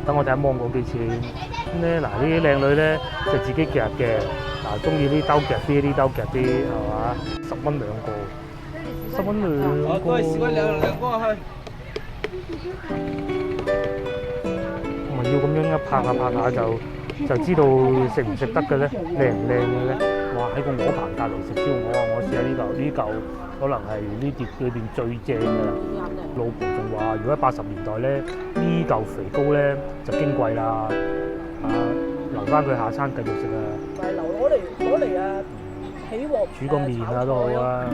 等我睇下芒果幾錢。咁咧嗱，呢啲靚女咧就自己夾嘅，嗱中意呢兜夾啲，呢兜夾啲係嘛？10蚊兩個，10蚊兩個。兩個去。我咪要咁樣一拍下拍下就知道食唔食得嘅咧，靚唔靚嘅咧。哇！喺個鵝棚隔離食燒鵝啊！我試下呢嚿可能係呢碟裏邊最正嘅啦。老婆仲話：如果喺80年代咧，呢嚿肥膏咧就矜貴啦，留翻佢下餐繼續食啊！唔係攞嚟啊，起鑊煮個麵啊都好啊！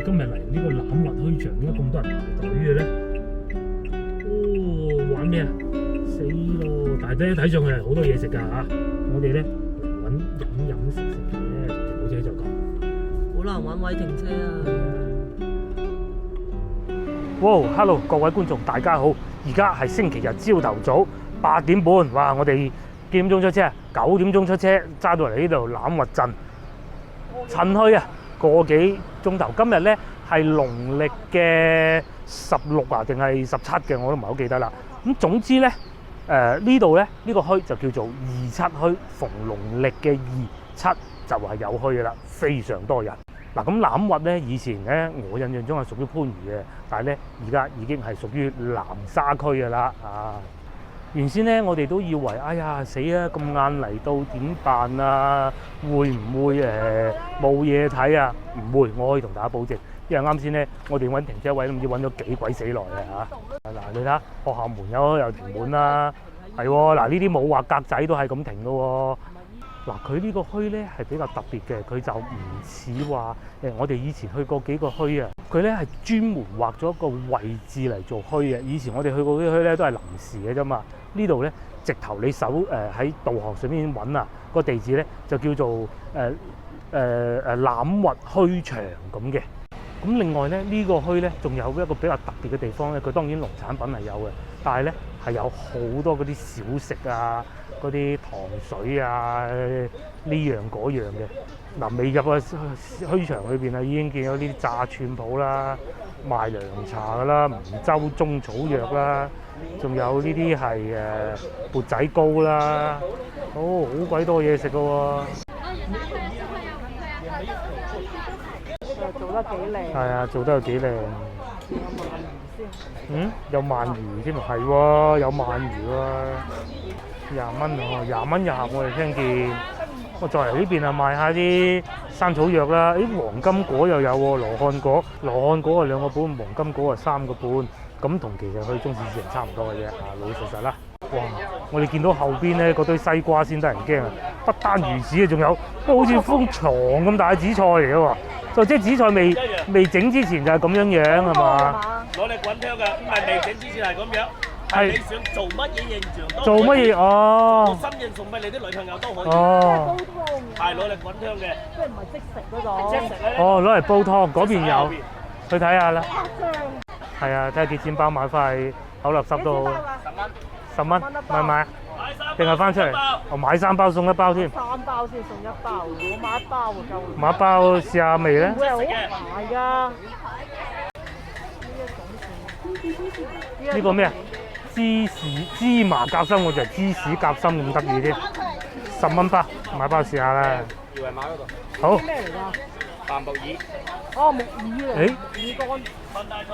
今日嚟呢個欖核墟場，點解咁多人排隊嘅咧？哦，玩咩啊？死咯！但係睇上去係好多嘢食㗎嚇。我哋咧揾飲食嘅，停車就講。好難揾位停車啊！哇 ！Hello， 各位觀眾大家好，而家係星期日朝頭早8點半，哇！我哋幾點鐘出車啊？9點鐘出車，揸到嚟呢度欖核鎮，趁墟啊！個幾鐘頭，今日咧係農曆嘅16啊，定係17嘅，我都唔係好記得啦。咁總之咧，呢度咧呢個墟就叫做27墟，逢農曆嘅27就係有墟嘅啦，非常多人。嗱咁欖核咧，以前咧我印象中係屬於番禺嘅，但係咧而家已經係屬於南沙區嘅啦啊！原先咧，我哋都以為，哎呀死啊！咁晏嚟到點辦啊？會唔會冇嘢睇啊？唔會，我可以同大家保證，因為啱先咧，我哋揾停車位都唔知揾咗幾鬼死耐啊嚇！嗱，你睇下學校門口又停滿啦，係喎，嗱呢啲冇話格仔都係咁停嘅喎。嗱，佢呢個墟咧係比較特別嘅，佢就唔似話我哋以前去過幾個墟啊，佢咧係專門劃咗一個位置嚟做墟嘅。以前我哋去過啲墟咧都係臨時嘅啫嘛，呢度咧直頭你手喺導航上面揾啊，個地址咧就叫做欖核墟場咁嘅。咁另外咧呢個墟咧仲有一個比較特別嘅地方咧，佢當然農產品係有嘅，但係咧係有好多嗰啲小食啊，嗰啲糖水啊，呢樣嗰樣嘅。嗱，未入去墟場裏邊啊，已經見到呢啲炸串鋪啦、賣涼茶噶啦、梧州中草藥啦，仲有呢啲係缽仔糕啦，好鬼多嘢食噶喎。做得幾靚。係啊，做得又幾靚。有鰻魚添啊，係喎，有鰻魚喎，20蚊喎，20蚊一盒我哋聽見。我再嚟呢邊啊，賣下啲生草藥啦。黃金果又有喎，羅漢果係2個半，黃金果係3個半。咁同其實去中市市場差唔多嘅啫，老老實實啦。哇！我哋見到後邊咧嗰堆西瓜先得人驚啊！不單如此啊，仲有好似封床咁大嘅紫菜嚟嘅喎。就即係紫菜未整之前就係咁樣係嘛？攞嚟滾香嘅，唔係未整之前係咁樣。係你想做乜嘢形象都做乜嘢？哦。做心形送俾你啲女朋友都可以。哦。係攞嚟滾香嘅。即係唔係即食嗰種？即食咧。哦，攞嚟煲湯，嗰邊有，去睇下啦。係啊，睇下幾錢包買翻去口立濕都好。10蚊。買唔買？定係翻出嚟？我買3包送1包添。3包先送1包，如果買1包就夠。買1包試下味咧。會係好大㗎。呢個咩啊？芝麻夾心，我就係芝士夾心咁得意添。10蚊包，買包試下啦。二維碼嗰度。好。咩嚟㗎？白木耳。哦，木耳嚟。誒。木耳乾。分大菜。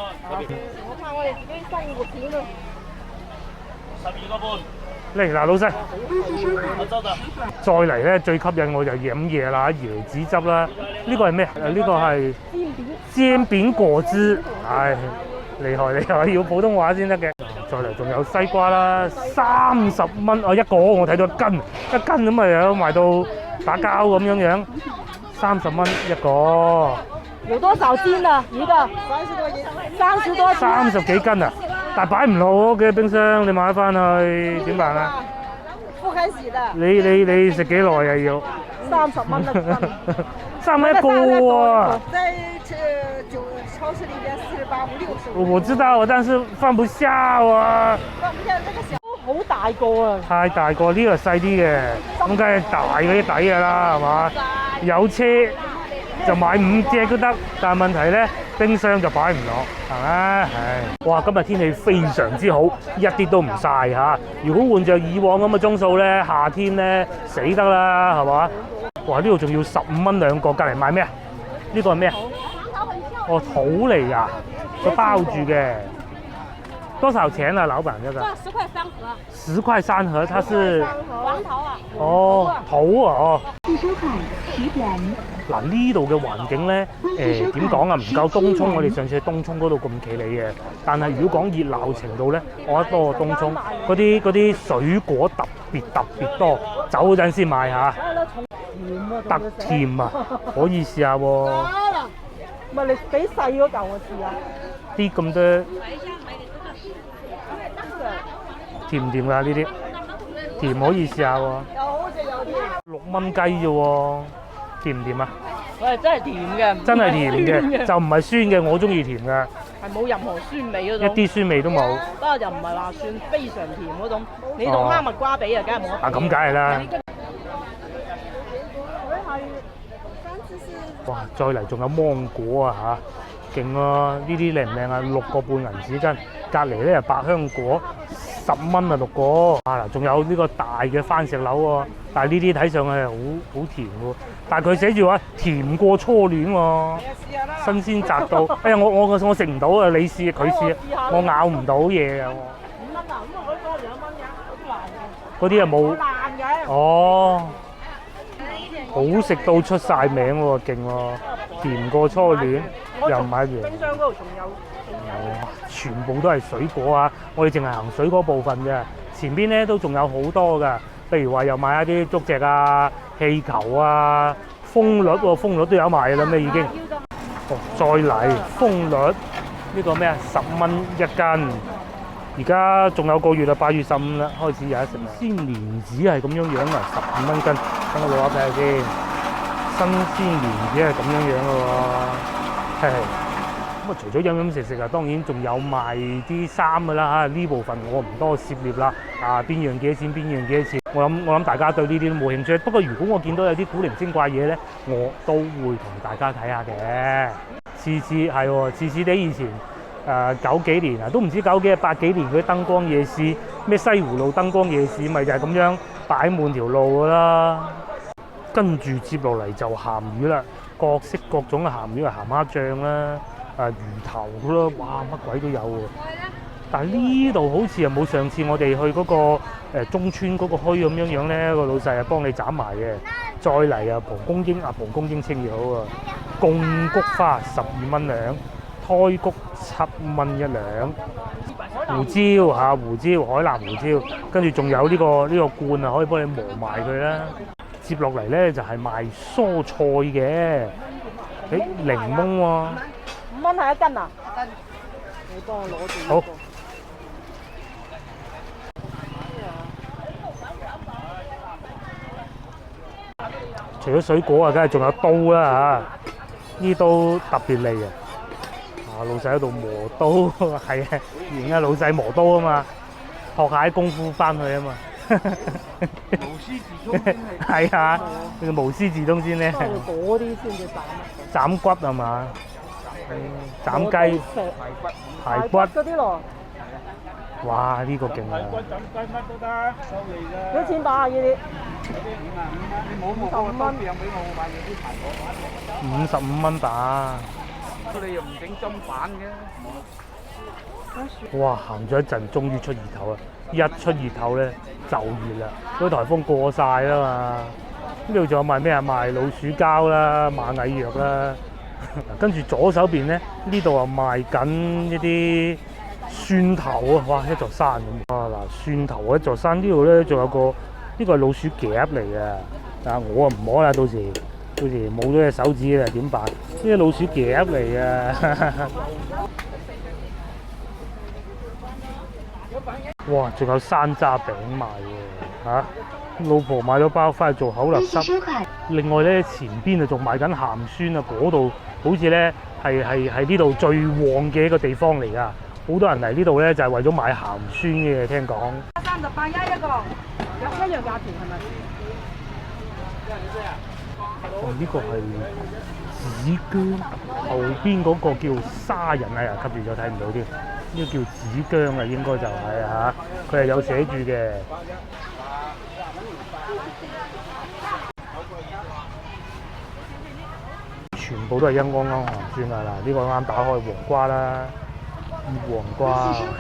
我怕我哋自己生活點啊。12個半。嚟嗱，老細。我收到。再嚟咧，最吸引我就飲嘢啦，椰子汁啦。呢個係咩？呢個係煎餅果汁。唉，厲害！要普通話先得嘅。再嚟仲有西瓜啦，30蚊一個，我睇到一斤咁啊，有賣到打膠咁樣，30蚊一個。有多少斤啊？一個30多斤。30幾斤啊！但係擺唔落我屋企冰箱，你買翻去點辦啊？不開始的。你食幾耐啊？要30蚊一斤。3蚊一個啊！在超市里面48、50、60。我知道，但是放不下啊！放不下這個小，好大個啊！太大個，呢個細啲嘅，咁梗係大嗰啲抵㗎啦，係嘛？有車就買5隻都得，但係問題咧，冰箱就擺唔落，係咪？唉，哇！今日天氣非常之好，一啲都唔曬嚇。如果換着以往咁嘅鐘數咧，夏天咧死得啦，係嘛？哇！呢度仲要15蚊兩個，隔離買咩啊？呢個係咩啊？哦，土嚟㗎，佢包住嘅。多少錢啊，老闆這個10塊3盒。10塊3盒，它是黃桃啊。哦，土啊，哦。收款10點。嗱呢度嘅環境咧，點講啊？唔夠東涌，我哋上次去東涌嗰度咁企理嘅。但係如果講熱鬧程度咧，我覺得多過東涌。嗰啲水果特別多，走嗰陣先買下。特甜啊，可以試下喎。唔係你俾細嗰嚿我試下。啲咁多甜唔甜㗎？呢啲甜可以試下喎。有好食有甜。6蚊雞啫喎，甜唔甜啊？喂，真係甜嘅。真係甜嘅，就唔係酸嘅。我中意甜嘅。係冇任何酸味嗰一種。啲酸味都冇。不過又唔係話算非常甜嗰種。你同啱蜜瓜比啊，梗係冇得比。啊，咁梗係啦。哇！再嚟仲有芒果啊嚇，勁啊！呢啲靚唔靚啊？6個半銀紙斤，隔離咧百香果10蚊啊6個。啊嗱，仲有呢個大嘅番石榴喎，但係呢啲睇上去係好甜喎，但係佢寫住話甜過初戀喎，新鮮摘到。哎呀，我食唔到啊！你試佢試，我咬唔到嘢啊！ 5蚊啊，咁啊嗰個2蚊嘅，嗰啲啊冇。爛嘅。哦。好食到出晒名喎，勁喎！甜過初戀，又唔買完。冰箱嗰度仲有。全部都係水果啊！我哋淨係行水果部分啫，前邊咧都仲有好多㗎。譬如話又買一啲竹席啊、氣球啊、蜂蜜喎，蜂蜜都有賣啦咩已經。哦，再嚟蜂蜜呢個咩啊？10蚊一斤。而家仲有個月啦，8月15啦，開始有得食啦。鮮蓮子係咁樣樣啊，15蚊斤。等我攞下睇下先。新鮮蓮子係咁樣樣嘅喎，係。咁啊，除咗飲食啊，當然仲有賣啲衫㗎啦嚇。呢部分我唔多涉獵啦。啊，邊樣幾多錢？邊樣幾多錢？我諗大家對呢啲都冇興趣。不過如果我見到有啲古靈精怪嘢咧，我都會同大家睇下嘅。次係喎，次地以前。90幾年啊，都唔知90幾80幾年嗰啲燈光夜市，咩西湖路燈光夜市，咪就係咁樣擺滿條路㗎啦。跟住接落嚟就鹹魚啦，各式各種嘅鹹魚啊，鹹蝦醬啦，魚頭啦，哇乜鬼都有喎。但係呢度好似又冇上次我哋去嗰個中村嗰個墟咁樣樣咧，個老細係幫你斬埋嘅。再嚟啊，蒲公英清熱好啊，貢菊花12蚊兩。開谷7蚊一兩，胡椒嚇胡椒海南胡椒，跟住仲有呢個罐啊，可以幫你磨埋佢啦。接落嚟咧就係賣蔬菜嘅，檸檬喎5蚊係一斤啊？你幫我攞住。好。除咗水果啊，梗係仲有刀啦嚇，呢刀特別利啊！老細喺度磨刀，係啊，而家老細磨刀啊嘛，學下啲功夫翻去啊嘛。無師自通係啊，佢無師自通先咧。嗰啲先至斬。斬骨係嘛？斬雞、排骨嗰啲咯。哇！呢個勁啊！斬雞乜都得，收嚟㗎。幾多錢把啊？呢啲你冇個刀柄俾我買嘢啲排骨。55蚊把。你又唔整砧板嘅？哇！行咗一陣，終於出熱頭啦！一出熱頭咧就熱啦，嗰颱風過晒啦嘛。呢度仲有賣咩啊？賣老鼠膠啦、螞蟻藥啦。跟住左手邊咧，呢度啊賣緊一啲蒜頭啊！哇，一座山咁啊！嗱，蒜頭一座山，呢度咧仲有個呢個係老鼠夾嚟嘅。但係我啊唔摸啦，到時冇咗隻手指啊點辦？呢啲老鼠夾嚟嘅。哇！仲有山楂餅賣喎嚇，老婆買咗包翻去做口立微信濕。收款，另外咧，前邊啊仲賣緊鹹酸啊，嗰度好似咧係呢度最旺嘅一個地方嚟㗎。好多人嚟呢度咧就係為咗買鹹酸嘅，聽講。38一個，有一樣價錢係咪？哦，呢個係紫薑，後邊嗰個叫沙人啊，吸住咗睇唔到添。呢個叫紫薑啊，應該就係啊，佢係有寫住嘅。全部都係陰光鹹酸啊！嗱，呢個啱打開黃瓜啦，黃瓜。微信收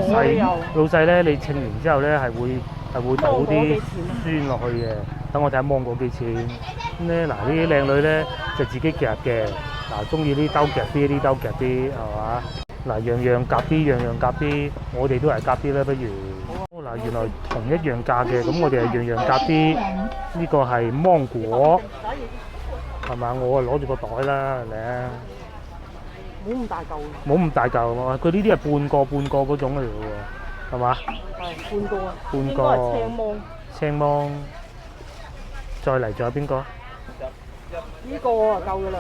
款老細咧，你稱完之後咧係會倒啲酸落去嘅。等我睇下芒果幾錢。咁咧嗱，呢啲靚女咧就自己夾嘅。嗱，中意呢兜夾啲，呢兜夾啲係嘛？嗱，樣樣夾啲，樣樣夾啲。我哋都係夾啲啦，不如。嗱，原來同一樣價嘅，咁我哋係樣樣夾啲。呢個係芒果。係嘛？我啊攞住個袋啦，嚟冇咁大嚿，冇咁大嚿喎。佢呢啲係半個嗰種嚟嘅喎，係嘛？係半個啊，半個應該係青芒。青芒，再嚟仲有邊個？呢個啊夠㗎啦。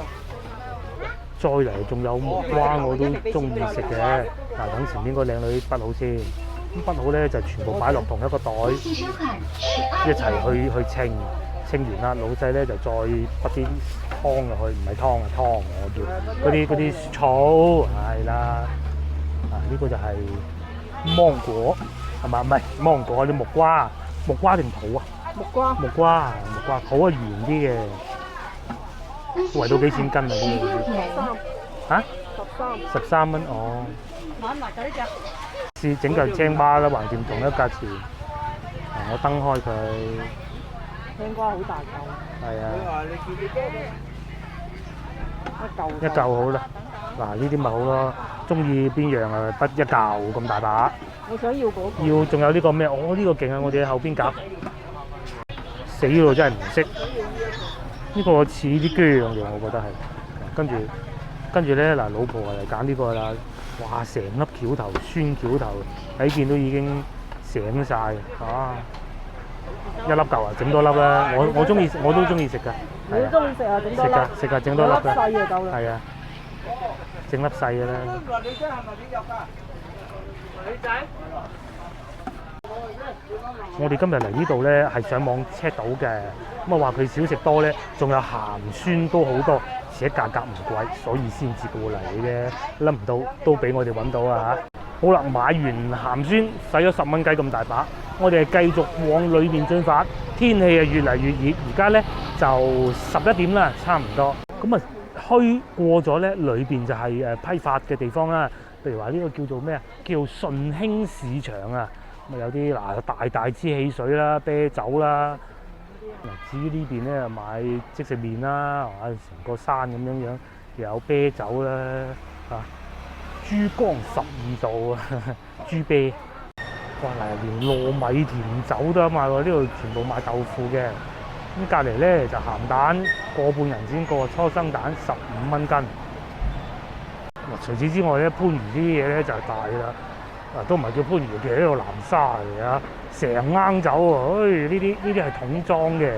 再嚟仲有木瓜，我都中意食嘅。嗱，等前邊個靚女筆好先，咁筆好咧就全部擺落同一個袋，微信收款一齊去稱。稱完啦，老細咧就再筆啲湯落去，唔係湯啊湯，我叫嗰啲醋係啦。啊，呢個就係芒果係嘛？唔係芒果，啲木瓜，木瓜定桃啊？木瓜。木瓜桃啊，圓啲嘅。圍到幾錢斤啊？呢個嚇？13蚊哦。買埋嗰啲隻。試整嚿青瓜啦，橫掂同一價錢。我登開佢。青瓜好大嚿。係啊。一嚿。一嚿好啦。嗱，呢啲咪好咯。中意邊樣啊？得一嚿咁大把。我想要嗰個。要仲有呢個咩？哦，呢個勁啊！我哋喺後邊夾。死咯！真係唔識。呢個似啲薑嘅，我覺得係。跟住咧，嗱，老婆嚟揀呢個啦。哇！成粒橋頭酸橋頭，睇見都已經醒晒啊！一粒嚿啊，整多粒啦！我中意，我都中意食㗎。你中意食啊？整多粒。食㗎，整多粒㗎。細就夠啦。係啊，整粒細嘅啦。女仔係咪你入㗎？女仔。我哋今日嚟呢度咧係上網 check 到嘅，咁啊話佢少食多咧，仲有鹹酸都好多，而且價格唔貴，所以先至過嚟嘅啫。諗唔到都俾我哋揾到啊嚇！好啦，買完鹹酸，使咗10蚊雞咁大把，我哋繼續往裏面進發。天氣啊越嚟越熱，而家咧就11點啦，差唔多。咁啊，開過咗咧，裏邊就係批發嘅地方啦。譬如話呢個叫做咩啊？叫順興市場啊。咁有啲嗱大支汽水啦、啤酒啦。嗱，至於呢邊咧買即食麵啦，係嘛？成個山咁樣樣，又有啤酒啦，嚇珠江12度啊，豬啤。哇！嗱，連糯米甜酒都有賣喎，呢度全部賣豆腐嘅。咁隔離咧就鹹蛋，個半銀錢個，初生蛋15蚊斤。除此之外咧，番禺啲嘢咧就係大啦。都唔係叫番禺嘅，呢度南沙嚟啊！成罌酒喎，呢啲係桶裝嘅。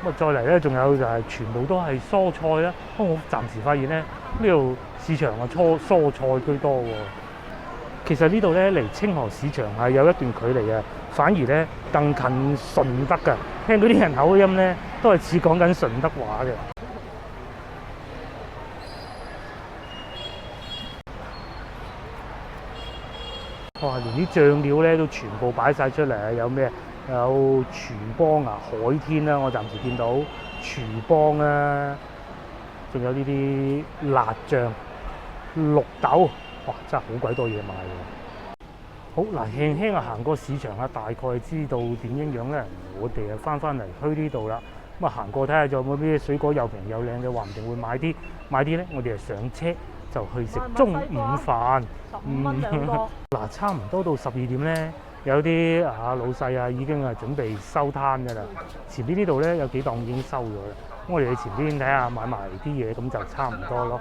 咁啊，再嚟咧，仲有就係全部都係蔬菜啦。不過我暫時發現咧，呢度市場啊蔬菜居多喎。其實呢度咧離清河市場係有一段距離嘅，反而咧更近順德㗎。聽嗰啲人口音咧，都係似講緊順德話嘅。哇！連啲醬料咧都全部擺晒出嚟，有咩？有廚邦啊、海天啦，我暫時見到廚邦啊，仲有呢啲辣醬、綠豆，哇！真係好鬼多嘢賣喎。好嗱，輕輕啊行過市場啊，大概知道點樣樣咧。我哋啊翻嚟墟呢度啦，咁啊行過睇下仲有冇啲水果又平又靚嘅，話唔定會買啲咧。我哋啊上車就去食中午飯。15蚊兩個。嗱，差唔多到12點咧，有啲老細啊已經係準備收攤㗎啦。前邊呢度咧有幾檔已經收咗啦。我哋去前邊睇下買埋啲嘢，咁就差唔多咯。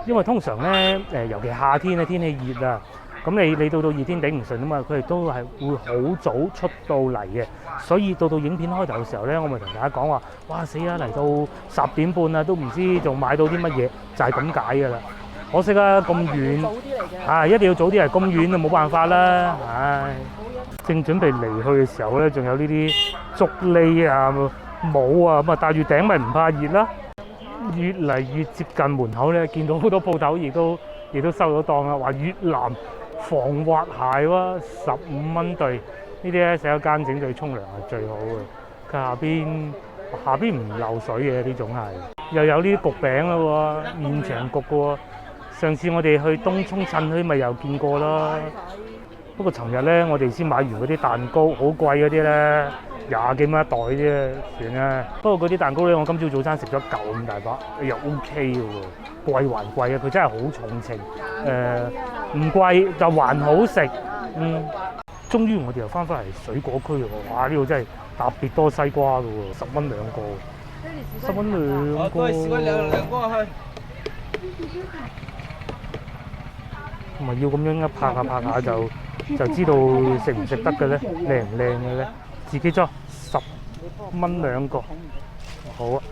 因為通常咧尤其夏天咧天氣熱啊，咁你到熱天頂唔順啊嘛，佢哋都係會好早出到嚟嘅。所以到影片開頭嘅時候咧，我咪同大家講話，哇死啊！嚟到10點半啦，都唔知仲買到啲乜嘢，就係咁解㗎啦。可惜啊，咁遠早啲嚟嘅。啊，一定要早啲嚟，咁遠啊冇辦法啦，唉。正準備離去嘅時候咧，仲有呢啲竹籬啊、帽啊，咁啊戴住頂咪唔怕熱啦。越嚟越接近門口咧，見到好多鋪頭亦都收咗檔啦。話越南防滑鞋喎，15蚊對，呢啲咧洗手間整對沖涼係最好嘅。佢下邊唔漏水嘅呢種係，又有呢啲焗餅啦喎，現場焗嘅喎。上次我哋去東涌趁墟咪又見過啦。不過尋日咧，我哋先買完嗰啲蛋糕，好貴嗰啲咧，20幾蚊一袋啫，算啦。不過嗰啲蛋糕咧，我今朝早餐食咗嚿咁大把，又 OK 嘅喎，貴還貴啊！佢真係好重情，唔貴就還好食，終於我哋又翻返嚟水果區喎，哇！呢度真係特別多西瓜嘅喎，10蚊2個，10蚊2個。試過兩個去。同埋要咁樣一拍下就知道食唔食得嘅咧，靚唔靚嘅咧，自己裝10蚊2個，好啊！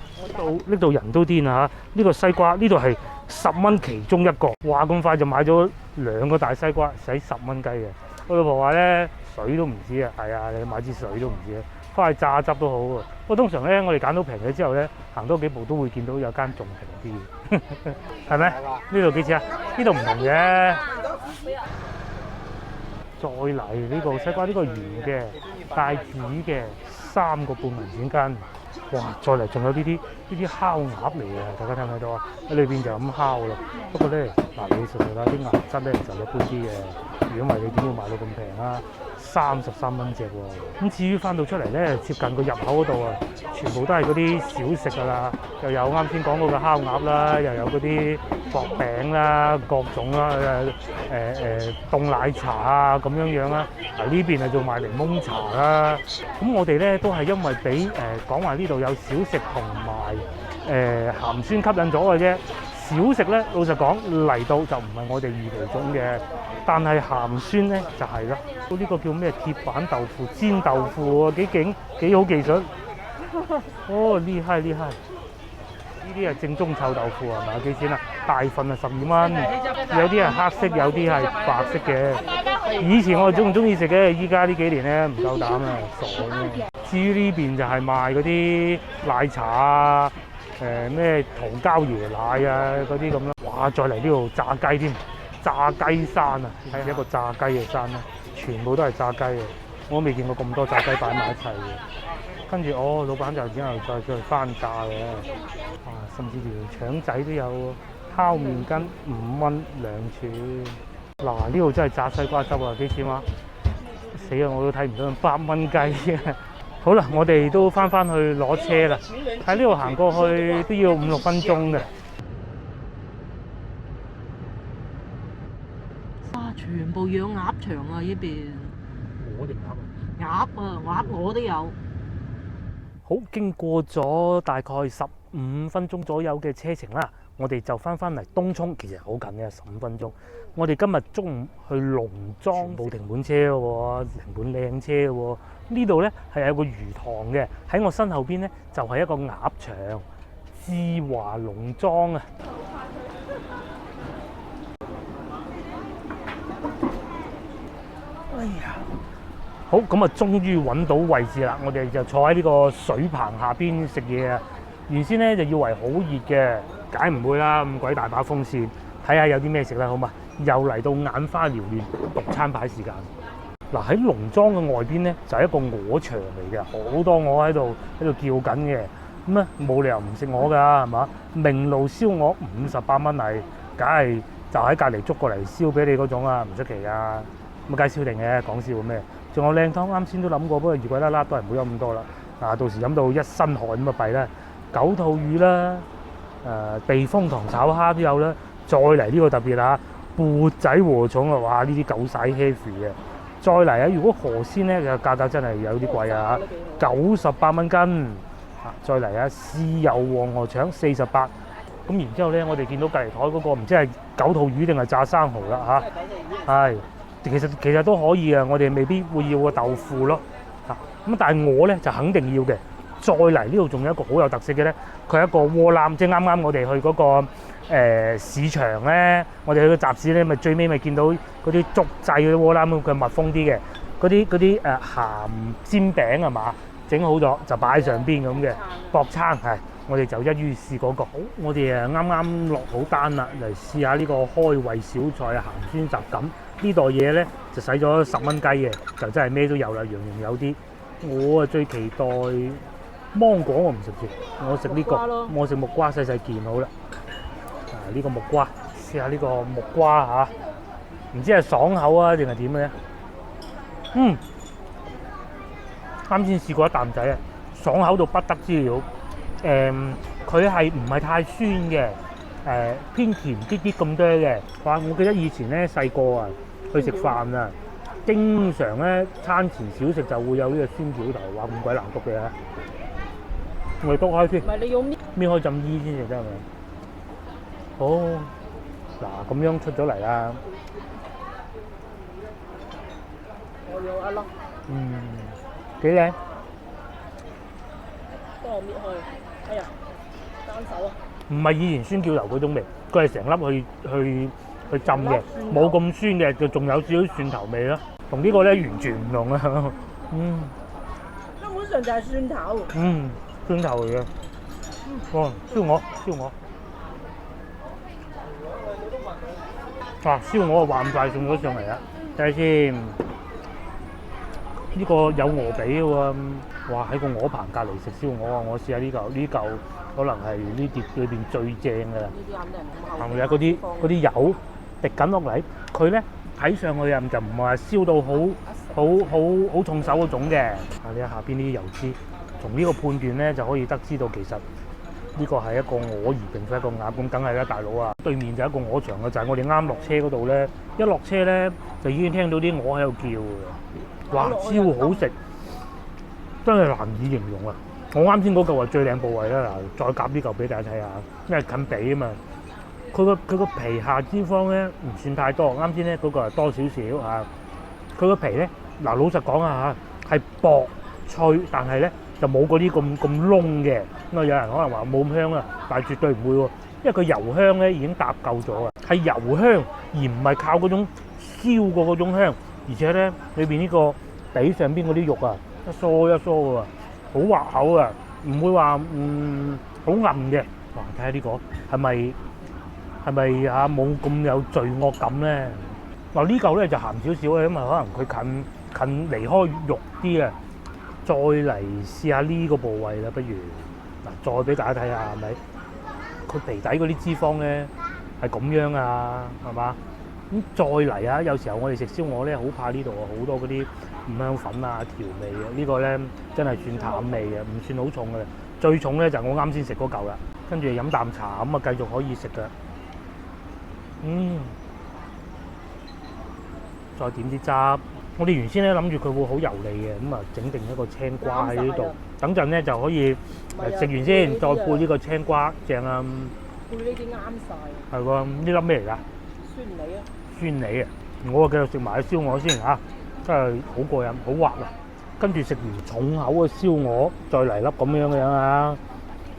呢度人都癲啊嚇！呢個西瓜呢度係10蚊其中一個，哇咁快就買咗2個大西瓜，使10蚊雞嘅。我老婆話咧，水都唔知啊，係啊，你買支水都唔知啊，翻去榨汁都好喎。不過通常咧，我哋揀到平嘅之後咧，行多幾步都會見到有間仲平啲，係咪？呢度幾錢啊？呢度唔同嘅。再嚟呢個西瓜，呢個圓嘅帶籽嘅3個半銀錢斤。哇！再嚟仲有呢啲烤鴨嚟嘅，大家睇唔睇到啊？喺裏邊就咁烤啦。不過咧，嗱你實實啦，啲鴨質咧就一般啲嘅。如果唔係，你點會賣到咁平啊？33蚊隻喎。咁至於翻到出嚟咧，接近個入口嗰度啊，全部都係嗰啲小食㗎啦。又有啱先講嗰個烤鴨啦，又有嗰啲薄餅啦，各種啦，凍奶茶啊咁樣啦。呢邊係做賣檸檬茶啦。咁我哋咧都係因為俾講話呢度有小食同埋鹹酸吸引咗嘅啫。小食咧，老實講嚟到就唔係我哋預期中嘅，但係鹹酸咧就係啦。呢個叫咩鐵板豆腐、煎豆腐喎，幾勁，幾好技術。哦，厲害厲害！呢啲係正宗臭豆腐係咪？幾錢啊？大份啊12蚊，有啲係黑色，有啲係白色嘅。以前我哋中意食嘅，依家呢幾年咧唔夠膽啦，傻嘅。至於呢邊就係賣嗰啲奶茶啊。咩桃膠椰奶啊嗰啲咁啦，哇！再嚟呢度炸雞添，炸雞山啊，係一個炸雞嘅山啦，全部都係炸雞嘅，我都未見過咁多炸雞擺埋一齊嘅。跟住老闆就之後再翻炸嘅，甚至條腸仔都有，烤麵筋5蚊2串。嗱呢度真係炸西瓜汁啊，幾錢啊？死啊！我都睇唔到8蚊雞啊！好啦，我哋都翻去攞車啦。喺呢度行過去都要5-6分鐘嘅。哇！全部養鴨場啊！呢邊我哋鴨啊，鴨我都有。好，經過咗大概15分鐘左右嘅車程啦，我哋就翻嚟東涌，其實好近嘅15分鐘。我哋今日中午去農莊冇停滿車嘅喎，停滿靚車嘅喎。呢度咧係有個魚塘嘅，喺我身後邊咧就係一個鴨場，智華農莊啊！哎呀，好咁啊，終於揾到位置啦！我哋就坐喺呢個水棚下邊食嘢啊！原先咧就以為好熱嘅，梗唔會啦，咁鬼大把風扇，睇下有啲咩食啦，好嘛？又嚟到眼花繚亂讀餐牌時間。嗱，喺農莊嘅外邊咧就係一個鵝場嚟嘅，好多鵝喺度叫緊嘅。咁咧冇理由唔食鵝㗎，係嘛？明爐燒鵝58蚊嚟，梗係就喺隔離捉過嚟燒俾你嗰種啊，唔出奇啊！咁梗係燒定嘅，講笑咩？仲有靚湯，啱先都諗過，不過熱鬼啦啦都係唔好飲咁多啦。到時飲到一身汗咁啊弊啦！九肚魚啦，避風塘炒蝦都有啦。再嚟呢個特別啊，缽仔禾蟲啊，哇！呢啲夠晒 heavy 嘅。再嚟啊，如果河鮮咧嘅價格真係有啲貴啊，98蚊斤。再嚟啊，豉油黃河腸48。咁然之後咧，我哋見到隔離台嗰個唔知係九肚魚定係炸生蠔啦嚇。係其實都可以啊，我哋未必會要個豆腐咯。咁但係我咧就肯定要嘅。再嚟呢度仲有一個好有特色嘅咧，佢係一個窩攬，即係啱啱我哋去嗰個市場咧，我哋去個集市咧，咪最尾咪見到嗰啲竹製嗰啲窩攬，佢密封啲嘅，嗰啲鹹煎餅係嘛，整好咗就擺喺上邊咁嘅薄餐係，我哋就一於試嗰個。好，我哋啱啱落好單啦，嚟試下呢個開胃小菜鹹酸雜錦呢袋嘢咧，就使咗10蚊雞嘅，就真係咩都有啦，樣樣有啲。我最期待芒果我唔食住，我食呢個，我食木瓜細細件好啦。呢個木瓜，試下呢個木瓜嚇，唔知係爽口啊定係點嘅？啱先試過一啖仔啊，爽口到不得之了。佢係唔係太酸嘅？偏甜啲啲咁多嘅。哇！我記得以前咧細個啊，去食飯啊，經常咧餐前小食就會有呢個酸蕎頭，話咁鬼難篤嘅。我哋篤開先，唔係你要搣開浸衣先食得係咪？好，嗱咁樣出咗嚟啦。我要一粒，幾靚？幫我搣開。哎呀，單手啊！唔係以前酸蕎頭嗰種味，佢係成粒去浸嘅，冇咁酸嘅，就仲有少少蒜頭味咯。同呢個咧完全唔同啊！根本上就係蒜頭。蒜頭嚟嘅。燒鵝。燒鵝話咁快送咗上嚟啦，睇下先。呢個有鵝髀喎，哇！喺個鵝棚隔離食燒鵝啊！我試下呢嚿可能係呢碟裏邊最正㗎啦。呢啲肯定唔好。係咪啊？嗰啲油滴緊落嚟，佢咧睇上去啊就唔係話燒到好重手嗰種嘅。你睇下邊呢啲油脂，從呢個判斷咧就可以得知到其實呢個係一個鵝而並非一個鴨，咁梗係啦，大佬啊！對面就係一個鵝場嘅，就係我哋啱落車嗰度咧，一落車咧就已經聽到啲鵝喺度叫㗎。哇！超好食，真係難以形容啊！我啱先嗰嚿係最靚部位啦，嗱，再夾呢嚿俾大家睇下，因為近髀啊嘛。佢個皮下脂肪咧唔算太多，啱先咧嗰個係多少少啊。佢個皮咧嗱，老實講啊嚇，係薄脆，但係咧就冇嗰啲咁燶嘅。咁啊有人可能話冇咁香啊，但係絕對唔會喎，因為佢油香咧已經搭夠咗啊，係油香而唔係靠嗰種燒過嗰種香。而且咧，裏邊呢個髀上邊嗰啲肉啊，一疏一疏嘅，好滑口啊，唔會話好韌嘅。哇！睇下呢個係咪嚇冇咁有罪惡感咧？嗱呢嚿咧就鹹少少啊，因為可能佢近離開肉啲啊。再嚟試下呢個部位啦，不如嗱再俾大家睇下係咪？佢皮底嗰啲脂肪咧係咁樣啊，係嘛？咁再嚟啊！有時候我哋食燒鵝咧，好怕呢度啊，好多嗰啲五香粉啊、調味嘅。呢個咧真係算淡味嘅，唔算好重嘅。最重咧就係我啱先食嗰嚿啦，跟住飲啖茶咁啊，繼續可以食嘅。再點啲汁。我哋原先咧諗住佢會好油膩嘅，咁啊整定一個青瓜喺呢度，等陣咧就可以食完先，再配呢個青瓜，正啊！配呢啲啱晒。係喎，呢粒咩嚟㗎？酸梨啊！酸梨啊！我啊繼續食埋燒鵝先嚇，真係好過癮，好滑啊！跟住食完重口嘅燒鵝，再嚟粒咁樣嘅樣啊！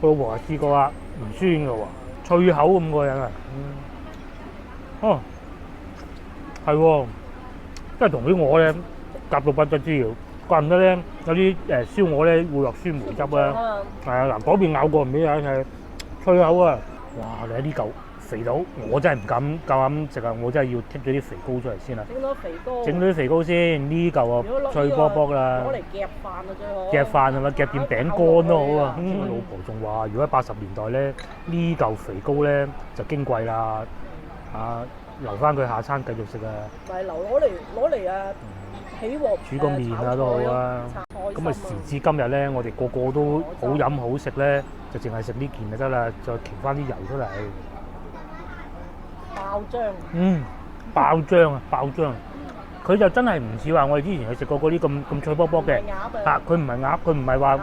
我老婆話試過啦，唔酸嘅喎，脆口咁過癮啊！係喎，真係同啲鵝咧夾到不得之了。怪唔得咧，有啲燒鵝咧會落酸梅汁啊！係啊，嗱嗰邊咬過唔俾大家睇，脆口啊！哇！你睇呢嚿肥佬，我真係唔敢夠膽食啊！我真係要剔咗啲肥膏出嚟先啦。整咗啲肥膏先，呢嚿啊脆卜卜啦。攞嚟夾飯啊最好。夾飯係咪？夾點餅乾都好啊！我老婆仲話，如果喺80年代咧，呢嚿肥膏咧就矜貴啦，留翻佢下餐繼續食啊！咪攞嚟啊！起鑊煮個麵啊都好啊！咁啊時至今日咧，我哋個個都好飲好食咧，就淨係食呢件就得啦，再鉗翻啲油出嚟。爆漿。爆漿啊！爆漿！佢就真係唔似話我哋之前去食過嗰啲咁脆卜卜嘅。佢唔係鴨，佢唔係話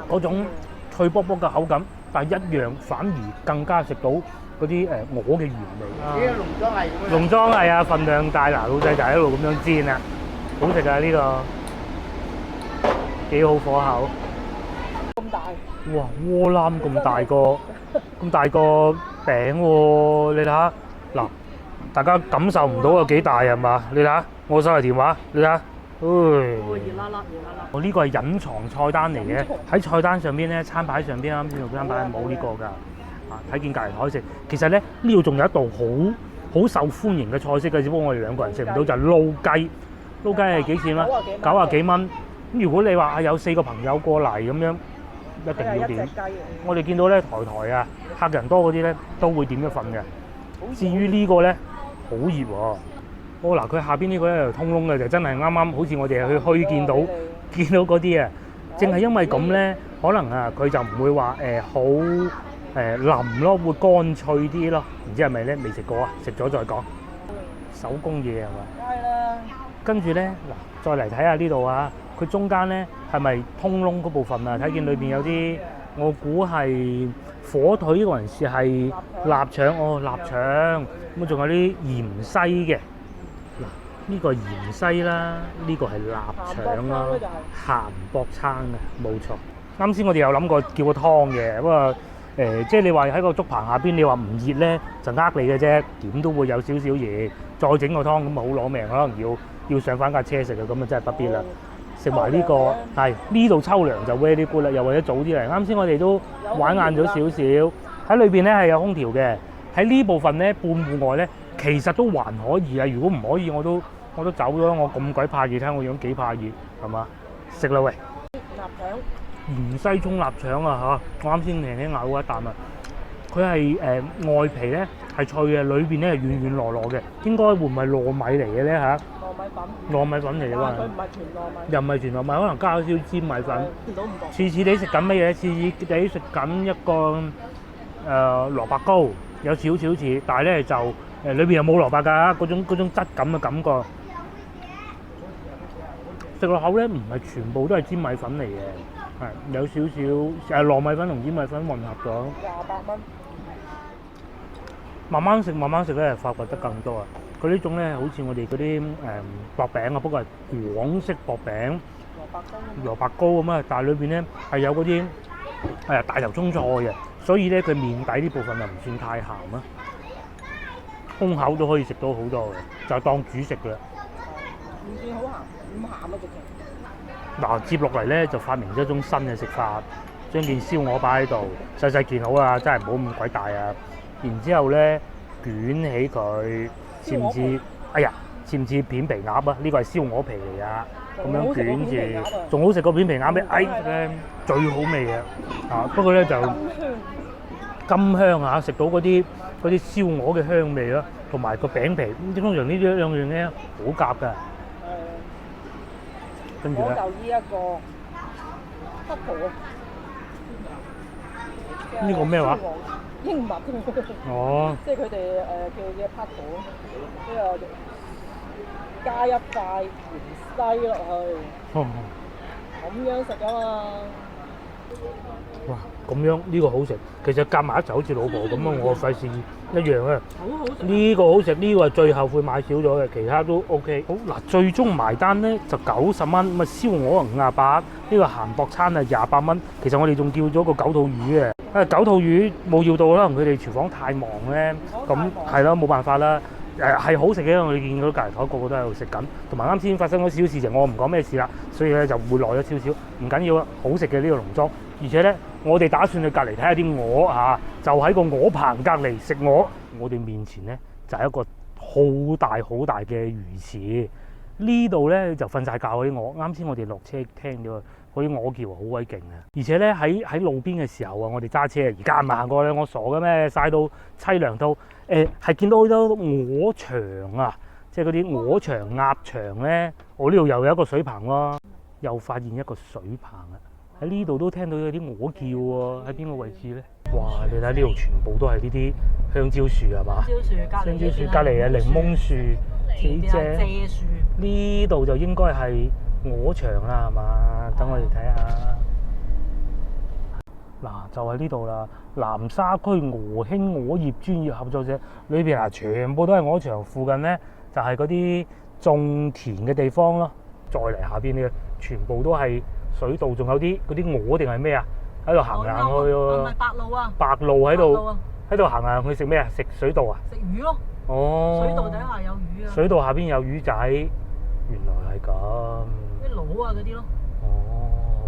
嗰種脆卜卜嘅口感，但係一樣反而更加食到嗰啲鵝嘅原味。呢個農莊係咁樣。農莊係啊，份量大嗱，老細就喺度咁樣煎啊，好食啊呢個，幾好火候。咁大，哇！窩攬咁大個，咁大個餅喎，你睇下嗱，大家感受唔到有幾大係嘛？你睇下，我手提電話，你睇下，會熱辣辣熱辣辣。我呢個係隱藏菜單嚟嘅，喺菜單上邊咧，餐牌上邊啱先個餐牌係冇呢個㗎。啊，睇見隔離台食，其實咧呢度仲有一道好受歡迎嘅菜式嘅，只不過我哋兩個人食唔到，就係撈雞。撈雞係幾錢啦？90幾蚊。咁如果你話有4個朋友過嚟咁樣，一定要點。我哋見到咧台啊，客人多嗰啲咧都會點一份嘅。至於呢個咧，好熱喎。哦嗱，佢下邊呢個咧通窿嘅就真係啱啱好似我哋去墟見到嗰啲啊。正係因為咁咧，可能啊佢就唔會話好腍咯，會乾脆啲咯。唔知係咪咧？未食過啊，食咗再講。手工嘢係嘛？梗係啦。跟住咧嗱，再嚟睇下呢度啊，佢中間咧係咪通窿嗰部分啊？睇見裏邊有啲，我估係火腿呢個人士係臘腸哦，臘腸咁仲有啲芫茜嘅。嗱，呢個芫茜啦，呢個係臘腸啦，鹹薄撐嘅，冇錯。啱先我哋有諗過叫個湯嘅，不過即係你話喺個竹棚下邊，你話唔熱咧就呃你嘅啫，點都會有少少熱，再整個湯咁啊好攞命，可能要上翻架車食啊，咁啊真係不必啦。食埋呢個係呢度秋涼就 very good 啦，又或者早啲嚟。啱先我哋都玩晏咗少少，喺裏邊咧係有空調嘅，喺呢部分咧半戶外咧其實都還可以啊。如果唔可以我都走咗，我咁鬼怕熱，睇我樣幾怕熱係嘛？食啦喂！臘腸。芫茜葱臘腸啊嚇！我啱先輕輕咬過一啖啊，佢係外皮咧係脆嘅，裏邊咧係軟軟糯糯嘅，應該會唔係糯米嚟嘅咧嚇？糯米粉嚟嘅喎，佢唔係全糯米，又唔係全糯米，可能加咗少少尖米粉。見到唔同。似似地食緊乜嘢？似似地食緊一個蘿蔔糕，有少少似，但係咧就裏邊又冇蘿蔔㗎，嗰種質感嘅感覺。食落口咧唔係全部都係尖米粉嚟嘅。係有少少糯米粉同尖米粉混合咗。28蚊。慢慢食咧，發掘得更多啊！佢呢種咧，好似我哋嗰啲薄餅啊，不過係廣式薄餅，蘿蔔糕咁啊，但係裏邊咧係有嗰啲大油葱菜嘅，所以咧佢面底呢部分就唔算太鹹啊，空口都可以食到好多嘅，就當主食嘅啦。唔算好鹹，唔鹹啊直情。嗱，接落嚟咧就發明咗一種新嘅食法，將件燒鵝擺喺度，細細件好啊，真係唔好咁鬼大啊！然之後咧捲起佢，似唔似？哎呀，似唔似片皮鴨啊？呢個係燒鵝皮嚟㗎，咁樣捲住，仲好食過片皮鴨咩？哎咧最好味嘅啊！不過咧就甘香啊，食到嗰啲燒鵝嘅香味咯，同埋個餅皮。通常呢啲兩樣咧好夾㗎。跟住咧，就依一個黑桃啊！呢個咩話？英文哦，即係佢哋叫嘅黑桃，之後加一塊芫茜落去，咁樣食啊嘛！哇，咁樣呢個好食，其實夾埋一齊好似老婆咁啊！我費事一樣啊！好好食。呢個好食，呢個係最後悔買少咗嘅，其他都 OK。好嗱，最終埋單咧就90蚊，咁啊燒鵝58，呢個鹹薄餐啊28蚊。其實我哋仲叫咗個九肚魚嘅，九肚魚冇要到，可能佢哋廚房太忙咧，咁係咯冇辦法啦。係好食嘅，我哋見到隔離台個個都喺度食緊，同埋啱先發生咗少少事情，我唔講咩事啦，所以咧就會耐咗少少，唔緊要啊，好食嘅呢個農莊，而且咧我哋打算去隔離睇下啲鵝嚇，就喺個鵝棚隔離食鵝，我哋面前咧就係一個好大嘅魚池，呢度咧就瞓晒覺嗰啲鵝，啱先我哋落車聽咗嗰啲鵝叫好鬼勁啊！而且咧喺路邊嘅時候啊，我哋揸車而家唔行過咧，我傻嘅咩？曬到凄涼到係見到好多鵝場啊，即係嗰啲鵝場、鴨場咧。我呢度又有一個水棚喎，又發現一個水棚啊！喺呢度都聽到有啲鵝叫喎，喺邊個位置咧？哇！你睇呢度全部都係呢啲香蕉樹係嘛？香蕉樹隔離係檸檬樹，幾正？蔗樹。呢度就應該係鵝場啦係嘛？等我哋睇下。嗱，就喺呢度啦，南沙區鵝興鵝業專業合作社裏邊啊，全部都係鵝場，附近咧就係嗰啲種田嘅地方咯。再嚟下邊呢，全部都係水稻，仲有啲嗰啲鵝定係咩啊？喺度行行去喎。唔係白鷺啊！白鷺喺度喺度行行去食咩啊？食水稻啊？食魚咯。哦。水稻底下有魚啊。水稻下邊有魚仔，原來係咁。啲螺啊嗰啲咯。哦，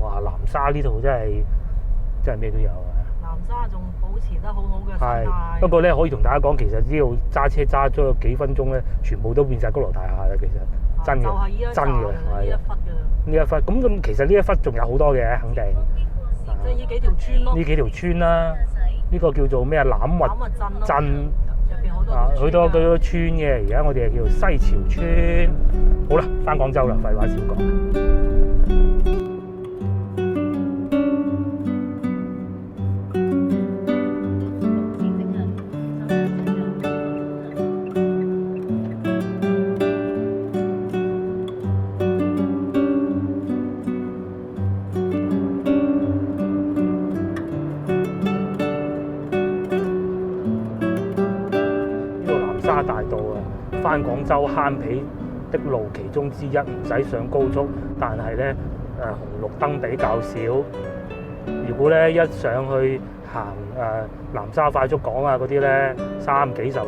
哇！南沙呢度真係咩都有啊！南沙仲保持得好好嘅生係，態。不過咧可以同大家講，其實呢度揸車揸咗幾分鐘咧，全部都變晒高樓大廈啦。其實真嘅，就係依一真嘅，呢一係啊。忽嘅。呢一忽咁，其實呢一忽仲有好多嘅，肯定。即係呢幾條村咯。呢幾條村啦，呢個叫做咩啊？欖核鎮入邊好多啊，好多條村村嘅。而家我哋係叫做西潮村。好啦，翻廣州啦，廢話少講。沙大道啊，翻廣州慳皮的路其中之一，唔使上高速，但係咧紅綠燈比較少。如果咧一上去行南沙快速港啊嗰啲咧，30幾啊，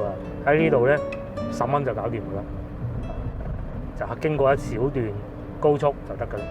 喺呢度咧10蚊就搞掂㗎啦，就係經過一小段高速就得㗎啦。